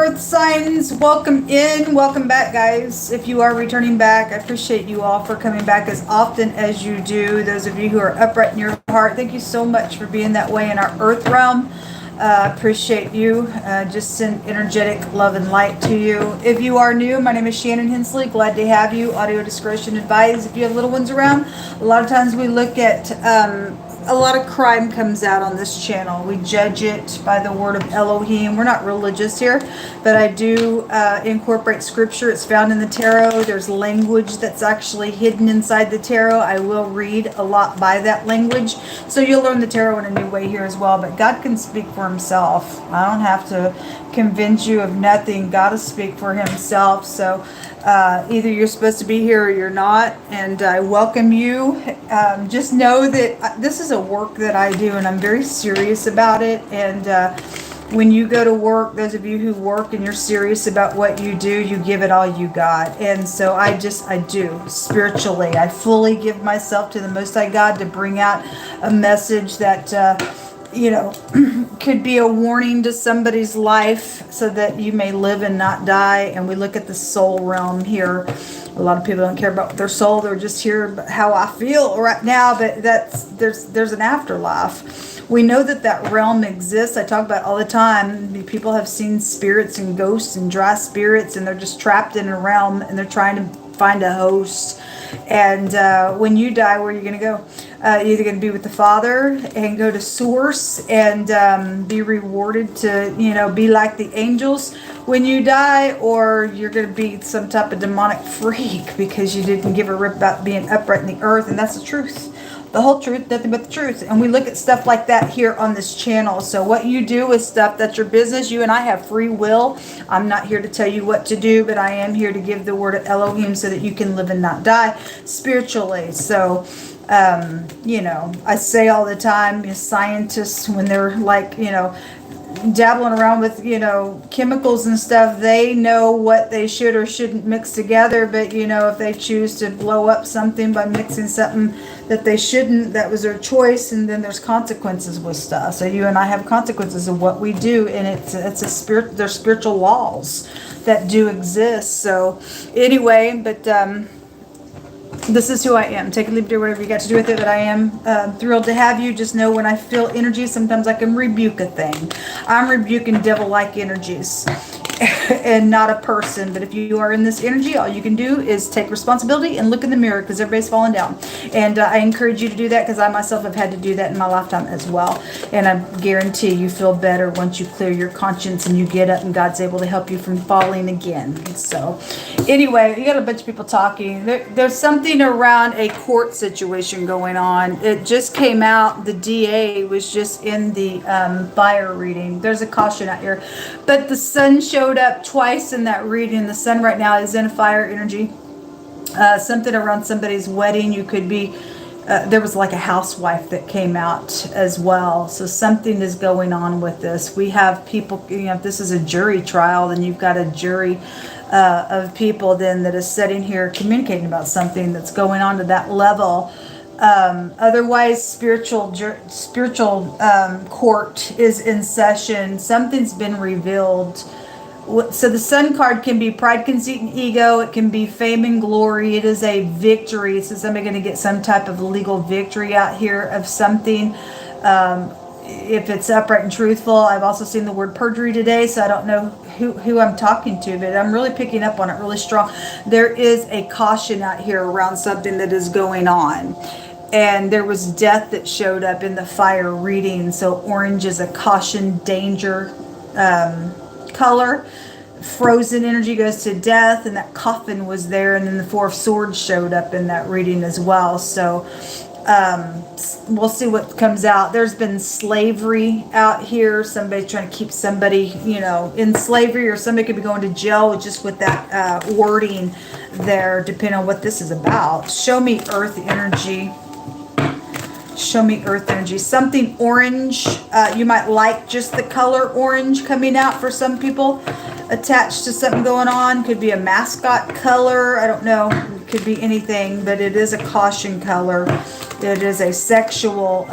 earth signs, welcome in, welcome back, guys. If you are returning back, I appreciate you all for coming back as often as you do. Those of you who are upright in your heart, thank you so much for being that way in our earth realm. Appreciate you. Just send energetic love and light to you. If you are new, my name is Shannon Hensley. Glad to have you. Audio discretion advised. If you have little ones around, a lot of times we look at a lot of crime comes out on this channel. We judge it by the word of Elohim. We're not religious here, but I do incorporate scripture. It's found in the tarot. There's language that's actually hidden inside the tarot. I will read a lot by that language. So you'll learn the tarot in a new way here as well. But God can speak for himself. I don't have to convince you of nothing. God will speak for himself. So either you're supposed to be here or you're not, and I welcome you. Just know that this is a work that I do, and I'm very serious about it. And when you go to work, those of you who work and you're serious about what you do, you give it all you got. And so I do spiritually. I fully give myself to the Most High God to bring out a message that could be a warning to somebody's life so that you may live and not die. And we look at the soul realm here. A lot of people don't care about their soul. They're just here about how I feel right now, but there's an afterlife. We know that realm exists. I talk about it all the time. People have seen spirits and ghosts and dry spirits, and they're just trapped in a realm, and they're trying to find a host. And when you die, where are you going to go? You're either going to be with the Father and go to Source and be rewarded to, be like the angels when you die, or you're going to be some type of demonic freak because you didn't give a rip about being upright in the earth. And that's the truth. The whole truth, nothing but the truth. And we look at stuff like that here on this channel. So what you do with stuff, that's your business. You and I have free will. I'm not here to tell you what to do, but I am here to give the word of Elohim so that you can live and not die spiritually. So, I say all the time, scientists, when they're like, dabbling around with, chemicals and stuff, they know what they should or shouldn't mix together. But, if they choose to blow up something by mixing something that they shouldn't, that was their choice. And then there's consequences with stuff. So you and I have consequences of what we do. And it's a spirit, there's spiritual laws that do exist. So anyway, but, this is who I am. Take it, leave it, or whatever you got to do with it. But I am thrilled to have you. Just know when I feel energy, sometimes I can rebuke a thing. I'm rebuking devil-like energies and not a person. But if you are in this energy, all you can do is take responsibility and look in the mirror, because everybody's falling down. And I encourage you to do that, because I myself have had to do that in my lifetime as well. And I guarantee you feel better once you clear your conscience and you get up and God's able to help you from falling again. So anyway, you got a bunch of people talking. There's something around a court situation going on. It just came out. The DA was just in the fire reading. There's a caution out here. But the sun showed up twice in that reading. The sun right now is in fire energy. Something around somebody's wedding. You could be, there was like a housewife that came out as well. So something is going on with this. We have people, if this is a jury trial, then you've got a jury of people then that is sitting here communicating about something that's going on to that level. Otherwise, spiritual court is in session. Something's been revealed. So the sun card can be pride, conceit, and ego. It can be fame and glory. It is a victory. So somebody's going to get some type of legal victory out here of something. If it's upright and truthful. I've also seen the word perjury today, so I don't know who I'm talking to, but I'm really picking up on it really strong. There is a caution out here around something that is going on. And there was death that showed up in the fire reading. So orange is a caution, danger color. Frozen energy goes to death, and that coffin was there. And then the Four of Swords showed up in that reading as well. So we'll see what comes out. There's been slavery out here. Somebody's trying to keep somebody, in slavery, or somebody could be going to jail just with that wording there, depending on what this is about. Show me earth energy. Show me earth energy. Something orange. You might like just the color orange coming out for some people. Attached to something going on. Could be a mascot color. I don't know. It could be anything, but it is a caution color. It is a sexual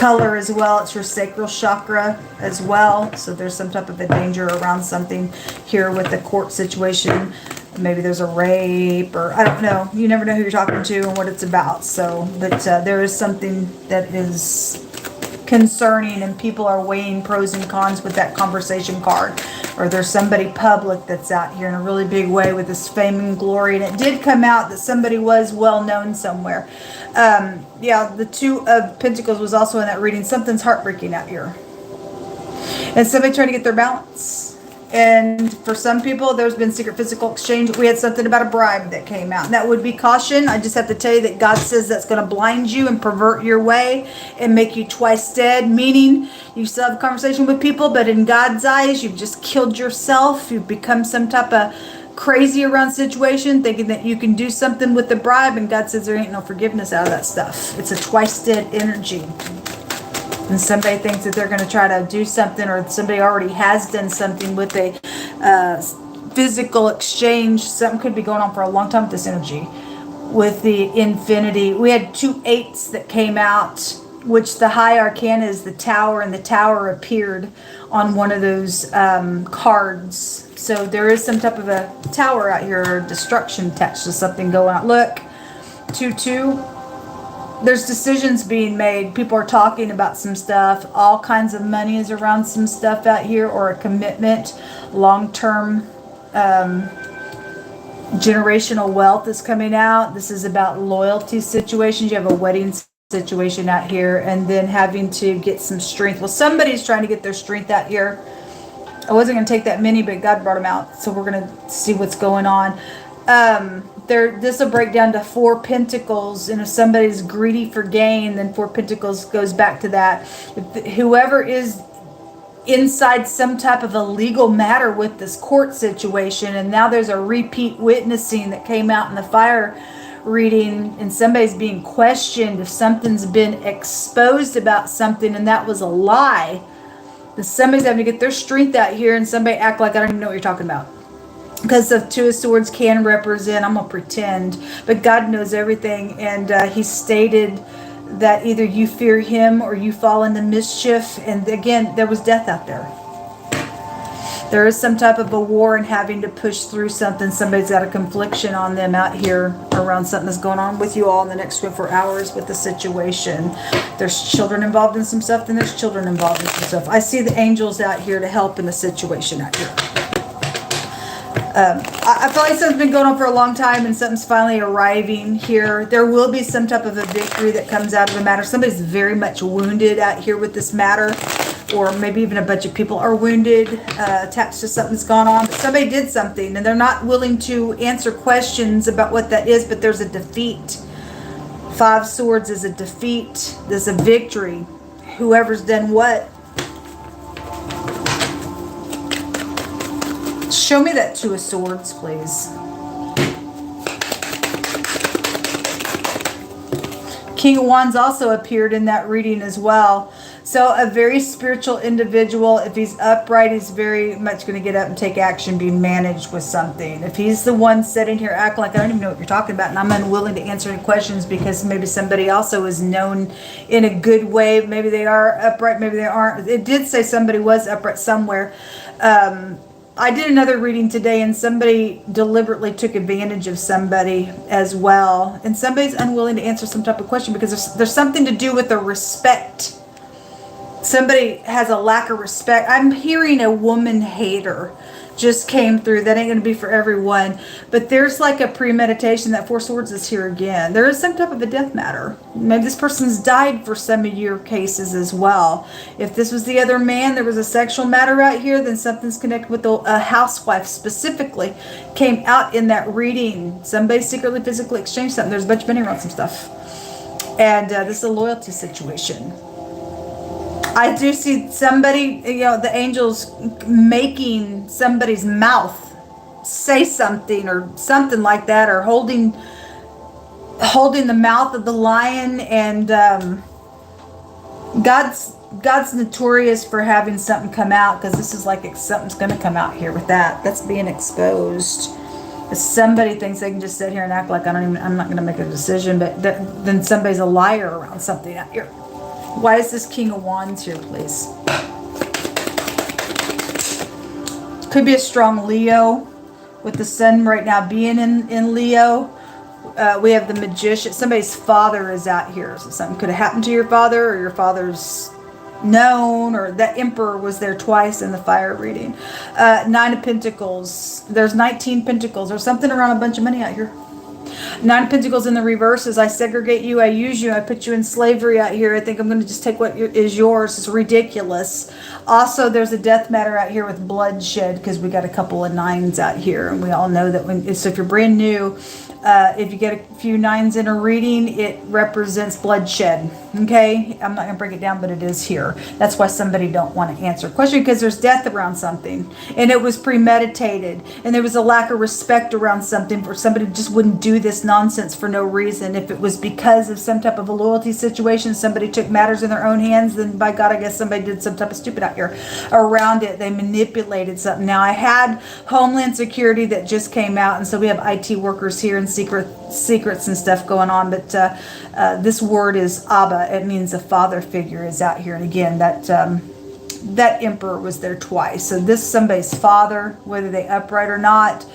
color as well. It's your sacral chakra as well. So there's some type of a danger around something here with the court situation. Maybe there's a rape, or I don't know. You never know who you're talking to and what it's about. So, but there is something that is concerning, and people are weighing pros and cons with that conversation card. Or there's somebody public that's out here in a really big way with this fame and glory. And it did come out that somebody was well known somewhere. Yeah, the Two of Pentacles was also in that reading. Something's heartbreaking out here. And somebody trying to get their balance. And for some people, there's been secret physical exchange. We had something about a bribe that came out. And that would be caution. I just have to tell you that God says that's going to blind you and pervert your way and make you twice dead. Meaning, you still have a conversation with people, but in God's eyes, you've just killed yourself. You've become some type of crazy around situation, thinking that you can do something with the bribe. And God says there ain't no forgiveness out of that stuff. It's a twice dead energy. And somebody thinks that they're going to try to do something, or somebody already has done something with a physical exchange. Something could be going on for a long time with this energy. With the infinity, we had 2 8s that came out, which the high arcana is the tower, and the tower appeared on one of those cards. So there is some type of a tower out here, or destruction attached to something going on. Look, 2-2. There's decisions being made. People are talking about some stuff. All kinds of money is around some stuff out here, or a commitment. Long-term generational wealth is coming out. This is about loyalty situations. You have a wedding situation out here, and then having to get some strength. Well, somebody's trying to get their strength out here. I wasn't going to take that many, but God brought them out. So we're going to see what's going on. This will break down to 4 Pentacles, and if somebody's greedy for gain, then 4 Pentacles goes back to that. Whoever is inside some type of a legal matter with this court situation, and now there's a repeat witnessing that came out in the fire reading, and somebody's being questioned if something's been exposed about something and that was a lie, then somebody's having to get their strength out here, and somebody act like I don't even know what you're talking about. Because the 2 of Swords can represent, I'm going to pretend, but God knows everything. And he stated that either you fear him or you fall into mischief. And again, there was death out there. There is some type of a war and having to push through something. Somebody's got a confliction on them out here around something that's going on with you all in the next 24 hours with the situation. There's children involved in some stuff, then there's children involved in some stuff. I see the angels out here to help in the situation out here. I feel like something's been going on for a long time, and something's finally arriving here. There will be some type of a victory that comes out of the matter. Somebody's very much wounded out here with this matter, or maybe even a bunch of people are wounded, attached to something that's gone on. But somebody did something, and they're not willing to answer questions about what that is, but there's a defeat. 5 Swords is a defeat. There's a victory. Whoever's done what. Show me that 2 of Swords, please. King of Wands also appeared in that reading as well. So a very spiritual individual. If he's upright, he's very much going to get up and take action, be managed with something. If he's the one sitting here acting like I don't even know what you're talking about, and I'm unwilling to answer any questions because maybe somebody also is known in a good way. Maybe they are upright, maybe they aren't. It did say somebody was upright somewhere. I did another reading today, and somebody deliberately took advantage of somebody as well. And somebody's unwilling to answer some type of question because there's something to do with the respect. Somebody has a lack of respect. I'm hearing a woman hater just came through. That ain't going to be for everyone. But there's like a premeditation. That 4 Swords is here again. There is some type of a death matter. Maybe this person's died for some of your cases as well. If this was the other man, there was a sexual matter out here, then something's connected with a housewife specifically came out in that reading. Somebody secretly physically exchanged something. There's a bunch of money around some stuff. And this is a loyalty situation. I do see somebody, the angels making somebody's mouth say something or something like that, or holding the mouth of the lion. And God's notorious for having something come out, because this is like something's going to come out here with that. That's being exposed. If somebody thinks they can just sit here and act like I'm not going to make a decision, but then somebody's a liar around something out here. Why is this King of Wands here, please? Could be a strong Leo with the sun right now being in Leo. We have the Magician. Somebody's father is out here. So something could have happened to your father, or your father's known, or that Emperor was there twice in the fire reading. 9 of Pentacles. There's 19 Pentacles. There's something around a bunch of money out here. 9 of Pentacles in the reverse is I segregate you, I use you, I put you in slavery out here. I think I'm going to just take what is yours. It's ridiculous. Also, there's a death matter out here with bloodshed, because we got a couple of 9s out here. And we all know that when, so if you're brand new, if you get a few 9s in a reading, it represents bloodshed. Okay, I'm not going to break it down, but it is here. That's why somebody don't want to answer a question, because there's death around something, and it was premeditated, and there was a lack of respect around something, for somebody just wouldn't do this nonsense for no reason. If it was because of some type of a loyalty situation, somebody took matters in their own hands, then by God, I guess somebody did some type of stupid out here around it. They manipulated something. Now, I had Homeland Security that just came out, and so we have IT workers here and secrets and stuff going on, but this word is Abba. It means a father figure is out here. And again, that Emperor was there twice. So this somebody's father, whether they upright or not,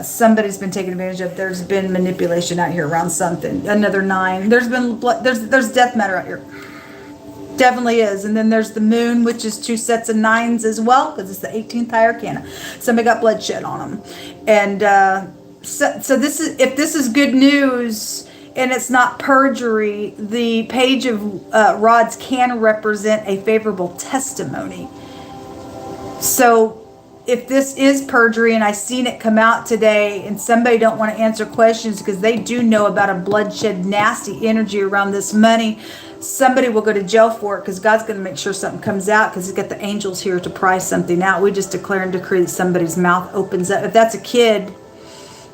somebody's been taken advantage of. There's been manipulation out here around something. Another 9. There's been there's death matter out here. Definitely is. And then there's the Moon, which is 2 sets of 9s as well, because it's the 18th high arcana. Somebody got bloodshed on them. And so this is, if this is good news and it's not perjury, the Page of Rods can represent a favorable testimony. So if this is perjury, and I seen it come out today, and somebody don't want to answer questions because they do know about a bloodshed, nasty energy around this money, somebody will go to jail for it, because God's going to make sure something comes out, because he's got the angels here to pry something out. We just declare and decree that somebody's mouth opens up. If that's a kid,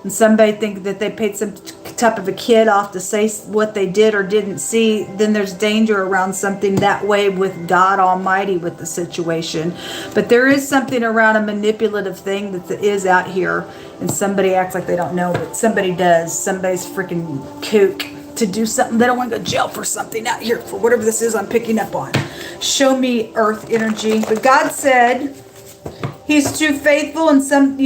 and somebody think that they paid some type of a kid off to say what they did or didn't see, then there's danger around something that way with God Almighty with the situation. But there is something around a manipulative thing that is out here, and somebody acts like they don't know, but somebody does. Somebody's freaking kook to do something. They don't want to go to jail for something out here, for whatever this is I'm picking up on. Show me earth energy. But God said he's too faithful, and some,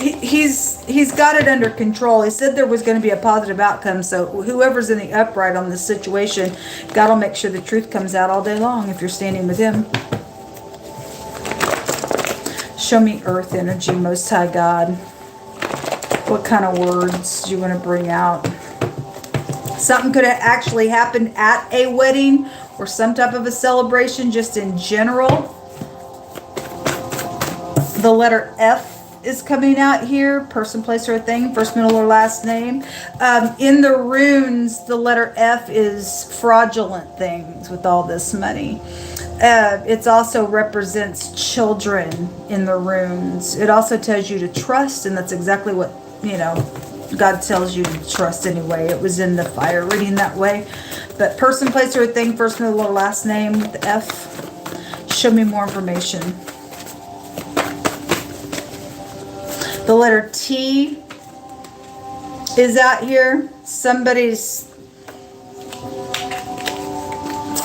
he's got it under control. He said there was going to be a positive outcome. So whoever's in the upright on this situation, God will make sure the truth comes out all day long if you're standing with him. Show me earth energy, Most High God. What kind of words do you want to bring out? Something could have actually happened at a wedding or some type of a celebration, just in general. The letter F is coming out here. Person, place, or thing. First, middle, or last name. In the runes, the letter F is fraudulent things with all this money. It also represents children in the runes. It also tells you to trust, and that's exactly what, God tells you to trust anyway. It was in the fire reading that way. But person, place, or thing, first, middle, or last name with the F. Show me more information. The letter T is out here. Somebody's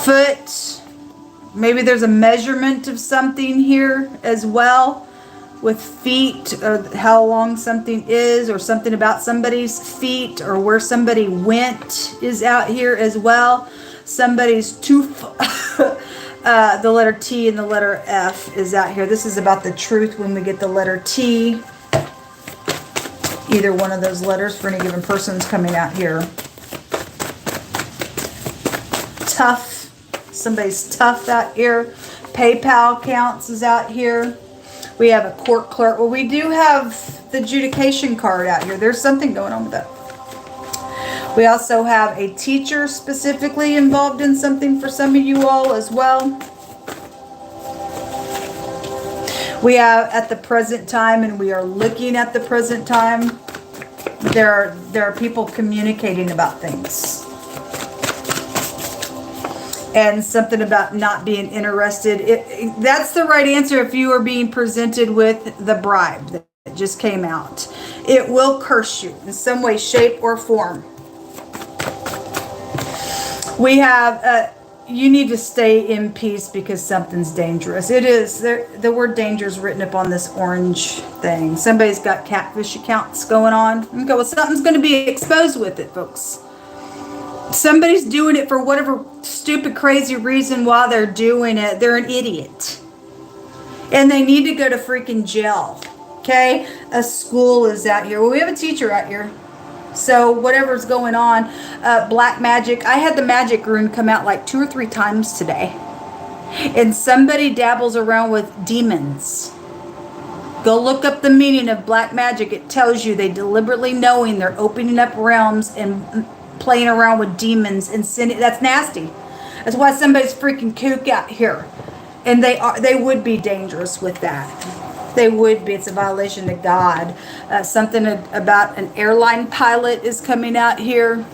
foot. Maybe there's a measurement of something here as well, with feet, or how long something is, or something about somebody's feet, or where somebody went is out here as well. Somebody's tooth. The letter T and the letter F is out here. This is about the truth when we get the letter T. Either one of those letters for any given person is coming out here. Tough. Somebody's tough out here. PayPal accounts is out here. We have a court clerk. Well, we do have the adjudication card out here. There's something going on with that. We also have a teacher specifically involved in something for some of you all as well. We have at the present time, and we are looking at the present time, there are people communicating about things. And something about not being interested. That's the right answer if you are being presented with the bribe that just came out. It will curse you in some way, shape, or form. We have you need to stay in peace because something's dangerous. It is. The word danger is written up on this orange thing. Somebody's got catfish accounts going on. Okay, well, something's going to be exposed with it, folks. Somebody's doing it for whatever stupid, crazy reason while they're doing it. They're an idiot. And they need to go to freaking jail. Okay? A school is out here. Well, we have a teacher out here. So whatever's going on, black magic. I had the magic rune come out like 2 or 3 times today. And somebody dabbles around with demons. Go look up the meaning of black magic. It tells you they deliberately knowing they're opening up realms and playing around with demons and sending. That's nasty. That's why somebody's freaking kook out here. And they would be dangerous with that. They would be. It's a violation to God. Something about an airline pilot is coming out here.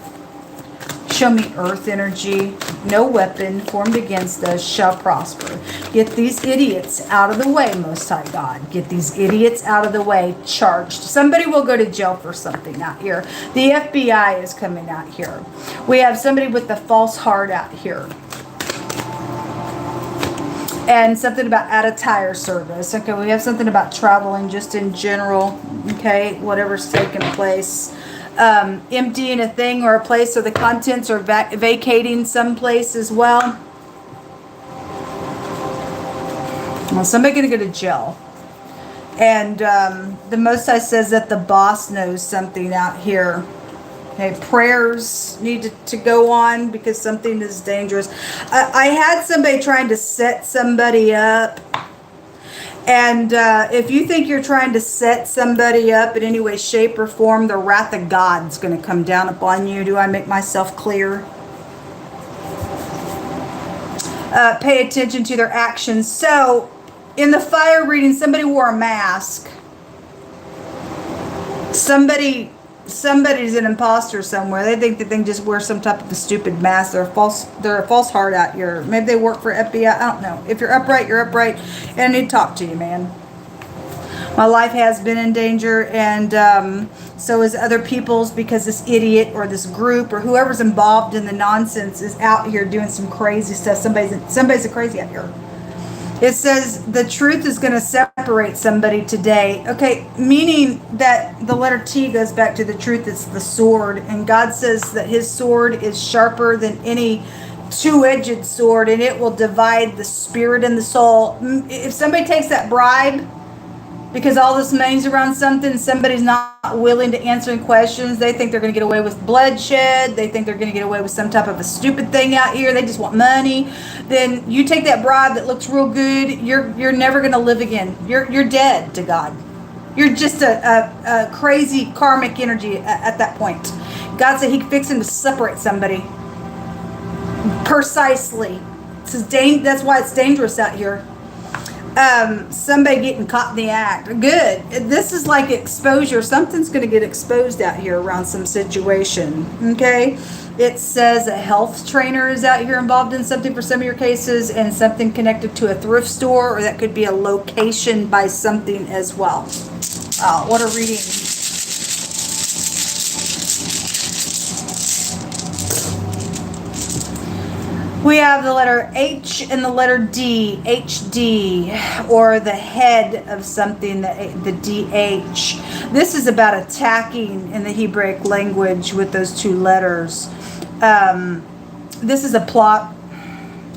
Show me earth energy. No weapon formed against us shall prosper. Get these idiots out of the way, Most High God. Get these idiots out of the way. Charged. Somebody will go to jail for something out here. The FBI is coming out here. We have somebody with the false heart out here. And something about at a tire service. Okay, we have something about traveling just in general. Okay, whatever's taking place. Emptying a thing or a place, so the contents are vacating someplace as well. Well, somebody going to go to jail. And the Most High says that the boss knows something out here. Okay, prayers need to go on because something is dangerous. I had somebody trying to set somebody up. And if you think you're trying to set somebody up in any way, shape, or form, the wrath of God's going to come down upon you. Do I make myself clear? Pay attention to their actions. So, in the fire reading, somebody wore a mask. Somebody's an imposter somewhere. They think that they can just wear some type of a stupid mask. They're a false heart out here. Maybe they work for FBI. I don't know. If you're upright, you're upright. And I need to talk to you, man. My life has been in danger, and so is other people's, because this idiot or this group or whoever's involved in the nonsense is out here doing some crazy stuff. Somebody's a crazy out here. It says the truth is going to separate somebody today. Okay, meaning that the letter T goes back to the truth. It's the sword. And God says that his sword is sharper than any two-edged sword, and it will divide the spirit and the soul. If somebody takes that bribe because all this money's around something, somebody's not willing to answer questions, they think they're going to get away with bloodshed, they think they're going to get away with some type of a stupid thing out here, they just want money, then you take that bribe that looks real good, you're never going to live again. You're dead to God. You're just a crazy karmic energy at that point. God said he's fixing to separate somebody. Precisely. That's why it's dangerous out here. Somebody getting caught in the act. Good. This is like exposure. Something's going to get exposed out here around some situation. Okay. It says a health trainer is out here involved in something for some of your cases, and something connected to a thrift store, or that could be a location by something as well. What a reading. We have the letter H and the letter D, HD, or the head of something, the DH. This is about attacking in the Hebraic language with those two letters. This is a plot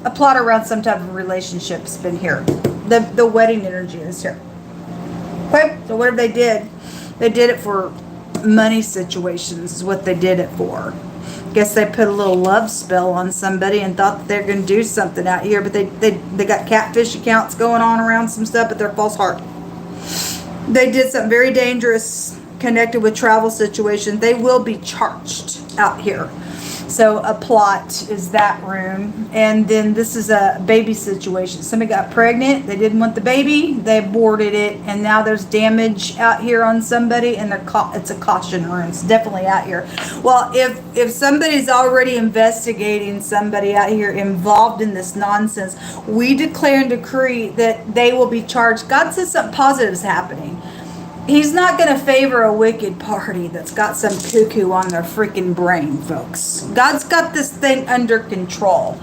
around some type of relationship's been here. The wedding energy is here. Okay, so whatever they did it for money situations is what they did it for. Guess they put a little love spell on somebody and thought that they're going to do something out here, but they got catfish accounts going on around some stuff, but they're false heart. They did something very dangerous connected with travel situations. They will be charged out here. So a plot is that room. And then this is a baby situation. Somebody got pregnant. They didn't want the baby. They aborted it. And now there's damage out here on somebody. And it's a caution room. It's definitely out here. Well, if somebody's already investigating somebody out here involved in this nonsense, we declare and decree that they will be charged. God says something positive is happening. He's not going to favor a wicked party that's got some cuckoo on their freaking brain, folks. God's got this thing under control.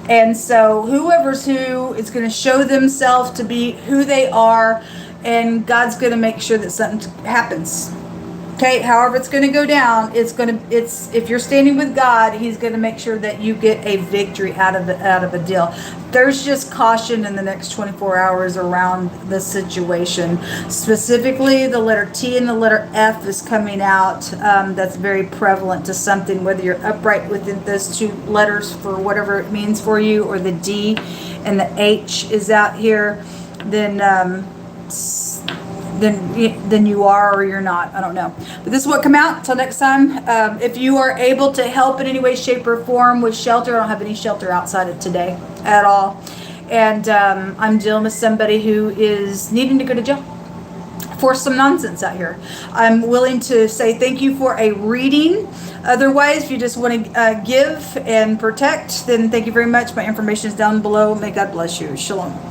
And so whoever's who is going to show themselves to be who they are, and God's going to make sure that something happens. Okay, however it's going to go down, it's if you're standing with God, He's going to make sure that you get a victory out of a deal. There's just caution in the next 24 hours around the situation. Specifically, the letter T and the letter F is coming out. That's very prevalent to something, whether you're upright within those two letters for whatever it means for you, or the D and the H is out here, then you are or you're not. I don't know. But this is what come out. Until next time, if you are able to help in any way, shape, or form with shelter, I don't have any shelter outside of today at all. And I'm dealing with somebody who is needing to go to jail for some nonsense out here. I'm willing to say thank you for a reading. Otherwise, if you just want to give and protect, then thank you very much. My information is down below. May God bless you. Shalom.